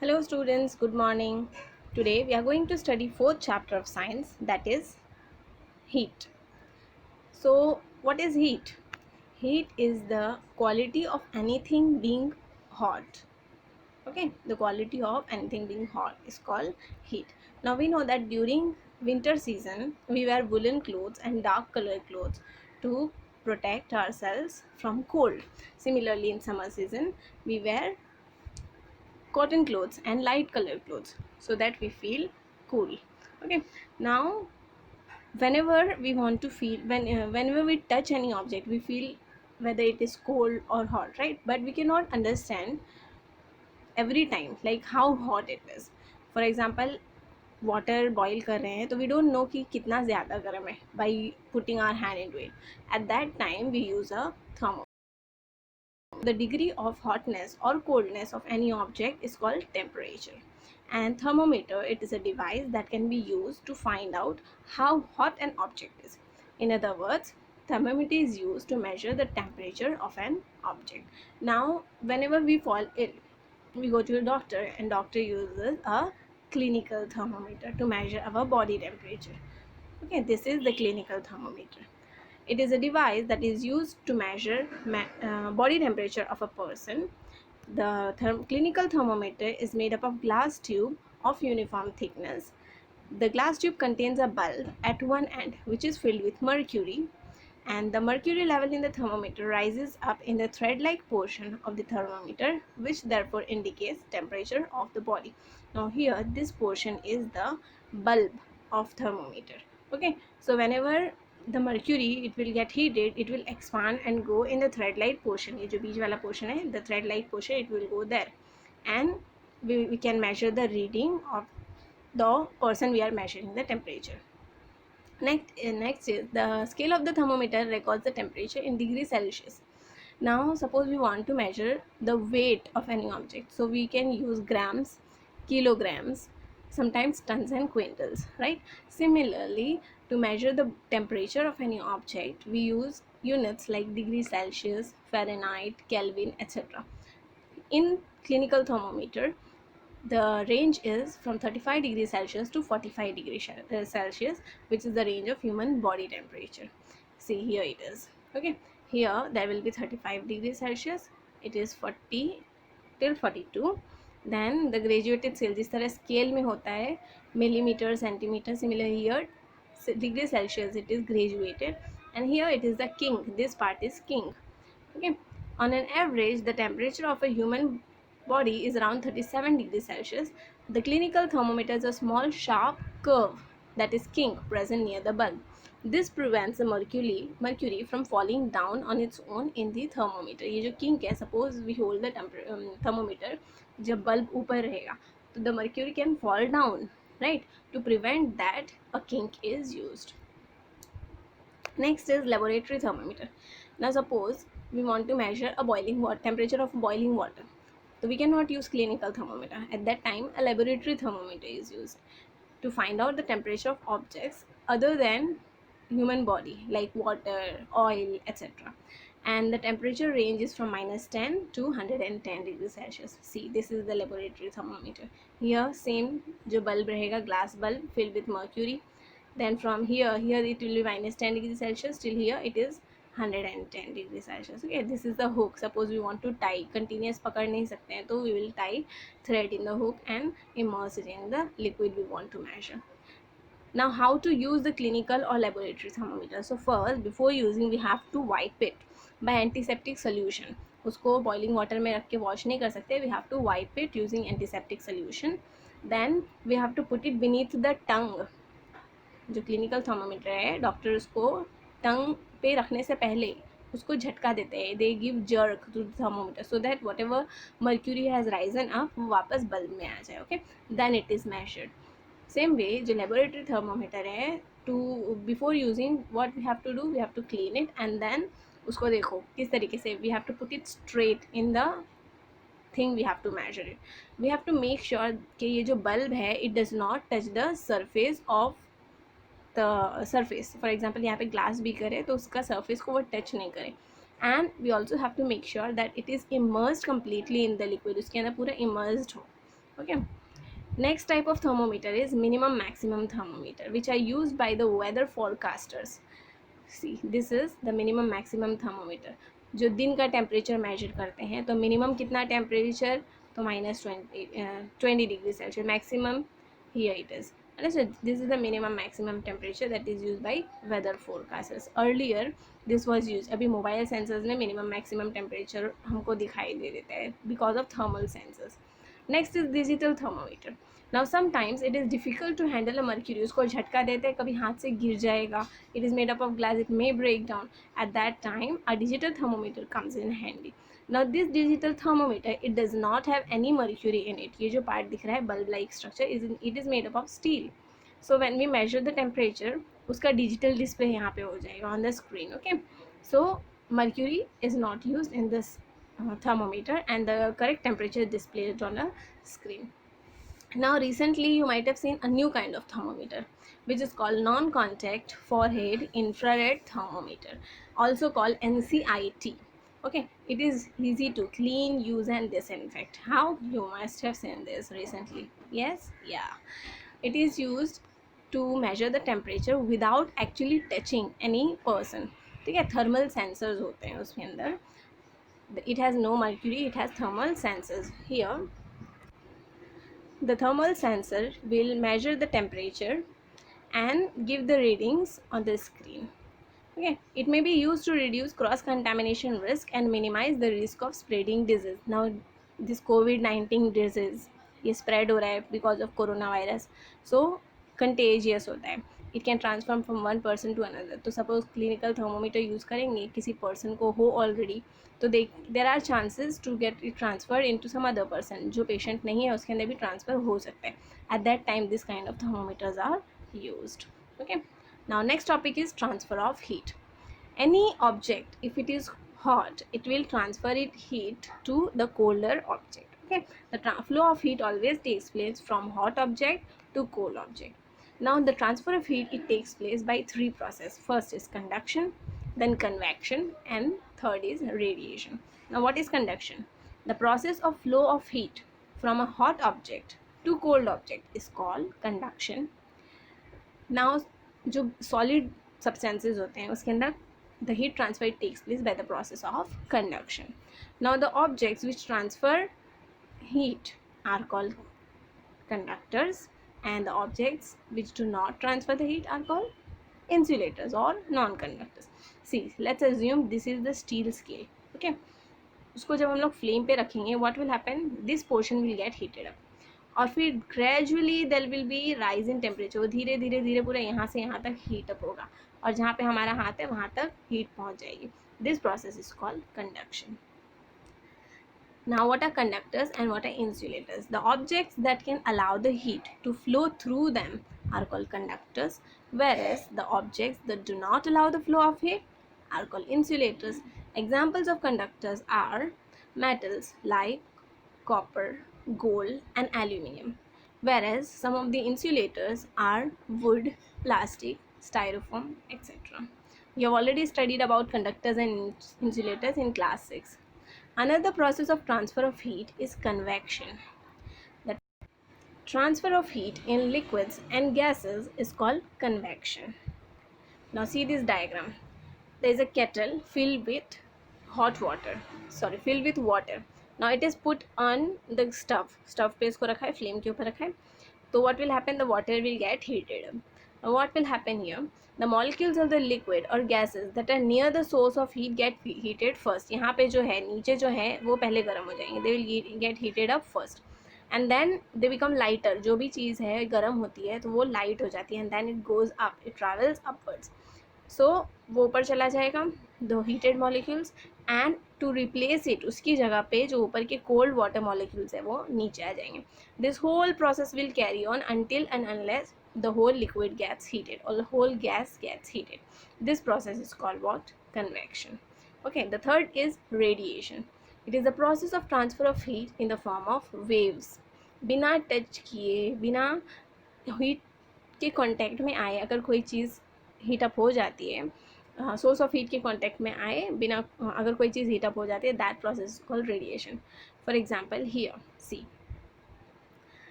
Hello students, good morning. Today we are going to study fourth chapter of science, that is heat. So what is heat? Heat is the quality of anything being hot. Okay, the quality of anything being hot is called heat. Now we know that during winter season we wear woolen clothes and dark colored clothes to protect ourselves from cold. Similarly in summer season we wear cotton clothes and light colored clothes so that we feel cool. Okay, now whenever we want to feel whenever we touch any object we feel whether it is cold or hot, right? But we cannot understand every time like how hot it is. For example, water boil कर रहे हैं तो we don't know कि कितना ज़्यादा गर्म है by putting our hand into it. At that time we use a thermo. The degree of hotness or coldness of any object is called temperature. And thermometer, it is a device that can be used to find out how hot an object is. In other words, thermometer is used to measure the temperature of an object. Now, whenever we fall ill, we go to a doctor and doctor uses a clinical thermometer to measure our body temperature. Okay, this is the clinical thermometer. It is a device that is used to measure body temperature of a person. The clinical thermometer is made up of glass tube of uniform thickness. The glass tube contains a bulb at one end which is filled with mercury, and the mercury level in the thermometer rises up in the thread-like portion of the thermometer, which therefore indicates temperature of the body. Now here this portion is the bulb of thermometer. Okay, so whenever the mercury it will get heated, it will expand and go in the thread-like portion. ये जो बीच वाला portion है, the thread-like portion, it will go there, and we can measure the reading of the person we are measuring the temperature. Next is the scale of the thermometer records the temperature in degrees Celsius. Now suppose we want to measure the weight of any object, so we can use grams, kilograms, sometimes tons and quintals, right? Similarly, to measure the temperature of any object we use units like degrees Celsius, Fahrenheit, Kelvin, etc. In clinical thermometer, the range is from 35 degrees Celsius to 45 degrees Celsius, which is the range of human body temperature. See, here it is. Okay, here there will be 35 degrees Celsius, it is 40 till 42. Then the graduated scale, जिस तरह scale में होता है millimeter, centimeter, similar here degree Celsius it is graduated, and here it is the king, this part is king. Okay, on an average the temperature of a human body is around 37 degrees Celsius. The clinical thermometer is a small sharp curve that is kink present near the bulb. This prevents the mercury from falling down on its own in the thermometer. ये जो kink है, suppose we hold the thermometer, जब bulb ऊपर रहेगा तो the mercury can fall down, right? To prevent that, a kink is used. Next is laboratory thermometer. Now suppose we want to measure a boiling water temperature of boiling water, so we cannot use clinical thermometer. At that time a laboratory thermometer is used to find out the temperature of objects other than human body like water, oil, etc. And the temperature range is from -10 to 110 degrees Celsius. See, this is the laboratory thermometer. Here same जो bulb रहेगा, glass bulb filled with mercury. Then from here it will be -10 degrees Celsius till here it is 110 degrees Celsius. Okay, this is the hook. Suppose we want to tie, continuous पकड़ नहीं सकते हैं तो we will tie thread in the hook and immerse it in the liquid we want to measure. Now how to use the clinical or laboratory thermometer? So first, before using we have to wipe it by antiseptic solution. उसको boiling water में रख के wash नहीं कर सकते, we have to wipe it using antiseptic solution. Then we have to put it beneath the tongue. जो clinical thermometer है, doctor उसको टंग पे रखने से पहले उसको झटका देते हैं, they give jerk to the thermometer so that whatever mercury has risen up वो वापस बल्ब में आ जाए. Okay, then it is measured. Same way जो लेबोरेटरी थर्मोमीटर है, to before using what we have to do, we have to clean it and then उसको देखो किस तरीके से we have to put it straight in the thing we have to measure it. We have to make sure कि ये जो bulb है it does not touch the surface of the surface. For example यहाँ पे glass beaker है तो उसका surface को वो टच नहीं करे. And we also have to make sure that it is immersed completely in the liquid, उसके अंदर पूरा इमर्स्ड हो. Okay. Next type of thermometer is minimum maximum thermometer, which are used by the weather forecasters. See, this is the minimum maximum thermometer. जो दिन का temperature measure करते हैं, तो मिनिमम कितना टेम्परेचर, तो -20 degree Celsius, maximum here it is. So this is the minimum maximum temperature that is used by weather forecasters. Earlier this was used. अभी mobile sensors में minimum maximum temperature हमको दिखाई दे देता है because of thermal sensors. Next is digital thermometer. Now sometimes it is difficult to handle a mercury. उसको झटका देते हैं, कभी हाथ से गिर जाएगा. It is made up of glass, it may break down. At that time a digital thermometer comes in handy. Now this digital thermometer, it does not have any mercury in it. ये जो part दिख रहा है bulb like structure, it is made up of steel. So when we measure the temperature, उसका digital display यहाँ पे हो जाएगा on the screen. Okay, so mercury is not used in this thermometer, and the correct temperature is displayed on a screen. Now recently you might have seen a new kind of thermometer, which is called non-contact forehead infrared thermometer, also called NCIT. Okay, it is easy to clean, use and disinfect. How? You must have seen this recently. Yes, yeah. It is used to measure the temperature without actually touching any person. ठीक है, thermal sensors होते हैं उसके अंदर. It has no mercury, it has thermal sensors. Here the thermal sensor will measure the temperature and give the readings on the screen. Okay, it may be used to reduce cross contamination risk and minimize the risk of spreading disease. Now this COVID-19 disease ये spread हो रहा है because of coronavirus, so contagious होता है. It can transform from one person to another. तो suppose clinical thermometer use करेंगे, किसी person को हो already, तो there are chances to get it transferred into some other person. जो patient नहीं है उसके अंदर भी transfer हो सकता है. At that time this kind of thermometers are used. Okay. Now next topic is transfer of heat. Any object, if it is hot, it will transfer its heat to the colder object. Okay, the flow of heat always takes place from hot object to cold object. Now the transfer of heat, it takes place by three processes. First is conduction, then convection, and third is radiation. Now what is conduction? The process of flow of heat from a hot object to cold object is called conduction. Now जो solid substances होते हैं उसके अंदर the heat transfer takes place by the process of conduction. Now the objects which transfer heat are called conductors, and the objects which do not transfer the heat are called insulators or non-conductors. See, let's assume this is the steel scale. Okay, उसको जब हम लोग flame पे रखेंगे, what will happen? This portion will get heated up, और फिर gradually there will be rise in temperature. वो धीरे धीरे धीरे पूरा यहाँ से यहाँ तक हीट अप होगा, और जहाँ पे हमारा हाथ है वहाँ तक हीट पहुँच जाएगी. This process is called conduction. Now what are conductors and what are insulators? The objects that can allow the heat to flow through them are called conductors, whereas the objects that do not allow the flow of heat are called insulators. Examples of conductors are metals like copper, gold and aluminium, whereas some of the insulators are wood, plastic, styrofoam, etc. You have already studied about conductors and insulators in class 6. Another process of transfer of heat is convection. The transfer of heat in liquids and gases is called convection. Now see this diagram. There is a kettle filled with filled with water. Now it is put on the stove पे इसको रखा है, flame के ऊपर रखा है. So what will happen? The water will get heated up. Now what will happen here? The molecules of the liquid or gases that are near the source of heat get heated first. यहाँ पे जो है नीचे जो है वो पहले गर्म हो जाएंगे. They will get heated up first, and then they become lighter. जो भी चीज़ है गर्म होती है तो वो light हो जाती है, and then it goes up. It travels upwards. So वो ऊपर चला जाएगा the heated molecules, and to replace it उसकी जगह पे जो ऊपर के cold water molecules है वो नीचे आ जाएंगे. This whole process will carry on until and unless the whole liquid gets heated or the whole gas gets heated. This process is called what? Convection. Okay, the third is radiation. It is the process of transfer of heat in the form of waves. बिना touch किए, बिना heat के contact में आए अगर कोई चीज़ heat up हो जाती है, सोर्स ऑफ हीट के कांटेक्ट में आए बिना, अगर कोई चीज़ हीट अप हो जाती है, that process is called radiation. For example here see,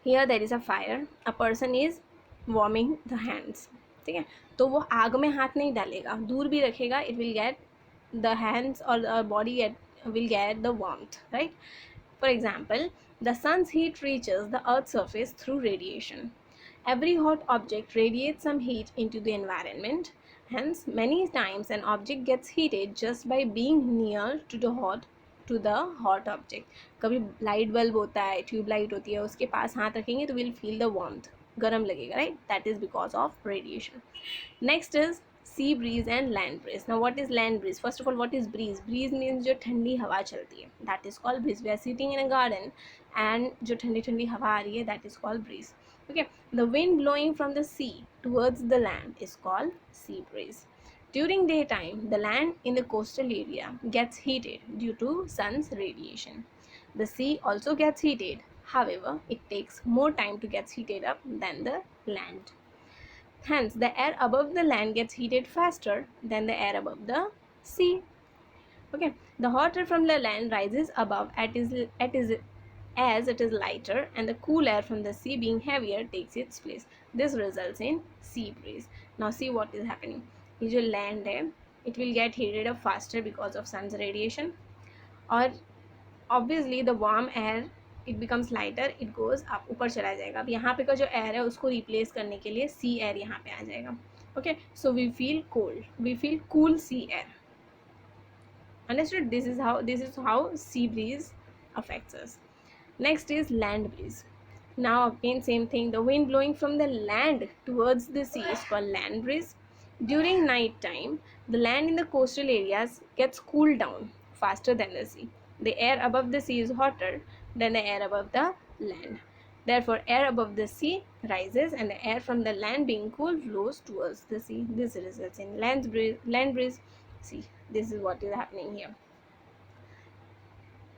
here there is a fire, a person is warming the hands, ठीक है, तो वो आग में हाथ नहीं डालेगा, दूर भी रखेगा, it will get the hands और the body will get the warmth, right? For example, the sun's heat reaches the earth's surface through radiation. Every hot object radiates some heat into the environment. Hence, many times an object gets heated just by being near to the hot object. कभी light bulb होता है, tube light होती है, उसके पास हाथ रखेंगे तो will feel the warmth, गर्म लगेगा, right? That is because of radiation. Next is sea breeze and land breeze. Now what is land breeze? First of all, what is breeze? Breeze means जो ठंडी हवा चलती है, that is called breeze. We are sitting in a garden and जो ठंडी ठंडी हवा आ रही है, that is called breeze. Okay, the wind blowing from the sea towards the land is called sea breeze. During daytime, the land in the coastal area gets heated due to sun's radiation. The sea also gets heated. However, it takes more time to get heated up than the land. Hence, the air above the land gets heated faster than the air above the sea. Okay, the hot air from the land rises above as it is lighter, and the cool air from the sea, being heavier, takes its place. This results in sea breeze. Now see what is happening. ये जो land है, it will get heated up faster because of sun's radiation, और obviously the warm air it becomes lighter, it goes up, ऊपर चला जाएगा. अब यहाँ पे का जो एयर है उसको रिप्लेस करने के लिए सी एयर यहाँ पे आ जाएगा. Okay, so we feel cold, we feel cool sea air. Understood? This is how sea breeze affects us. Next is land breeze. Now again same thing, the wind blowing from the land towards the sea is called land breeze. During night time, the land in the coastal areas gets cooled down faster than the sea. The air above the sea is hotter than the air above the land. Therefore, air above the sea rises and the air from the land being cool blows towards the sea. This results in land breeze. See, this is what is happening here.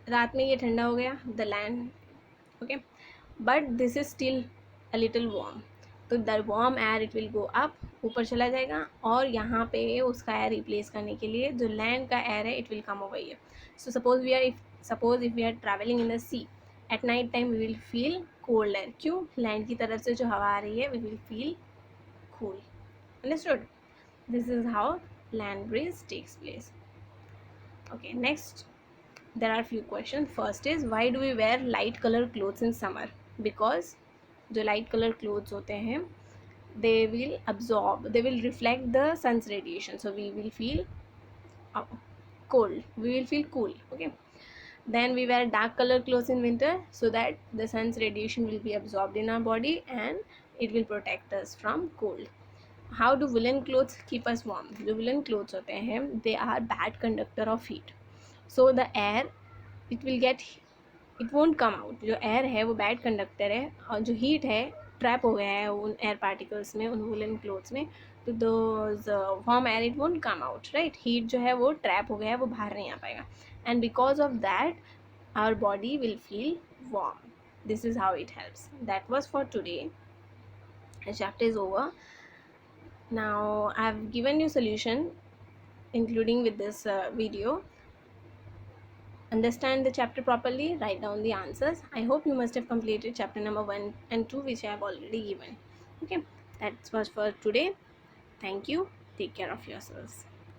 रात में ये ठंडा हो गया, the land, okay, but this is still a little warm, तो the warm air it will go up, ऊपर चला जाएगा, और यहाँ पे उसका एयर रिप्लेस करने के लिए जो लैंड का एयर है it will come over here. So suppose if we are travelling in the sea at night time, we will feel cold air. क्यों? लैंड की तरफ से जो हवा आ रही है, we will feel cool. Understood? This is how land breeze takes place. Okay, next there are few questions. First is, why do we wear light color clothes in summer? Because जो light color clothes होते हैं, they will reflect the sun's radiation, so we will feel cold, we will feel cool. Okay, then we wear dark color clothes in winter so that the sun's radiation will be absorbed in our body and it will protect us from cold. How do woolen clothes keep us warm? जो woolen clothes होते हैं, they are bad conductor of heat. So the air it won't come out. जो air है वो bad conductor है, और जो heat है ट्रैप हो गया है उन एयर पार्टिकल्स में, उन वुलन क्लोथ्स में, तो those warm air it won't come out, right? Heat जो है वो ट्रैप हो गया है, वो बाहर नहीं आ पाएगा, and because of that our body will feel warm. This is how it helps. That was for today. Chapter is over. Now I have given you solution including with this video. Understand the chapter properly, write down the answers. I hope you must have completed chapter number 1 and 2, which I have already given. Okay, that was for today. Thank you. Take care of yourselves.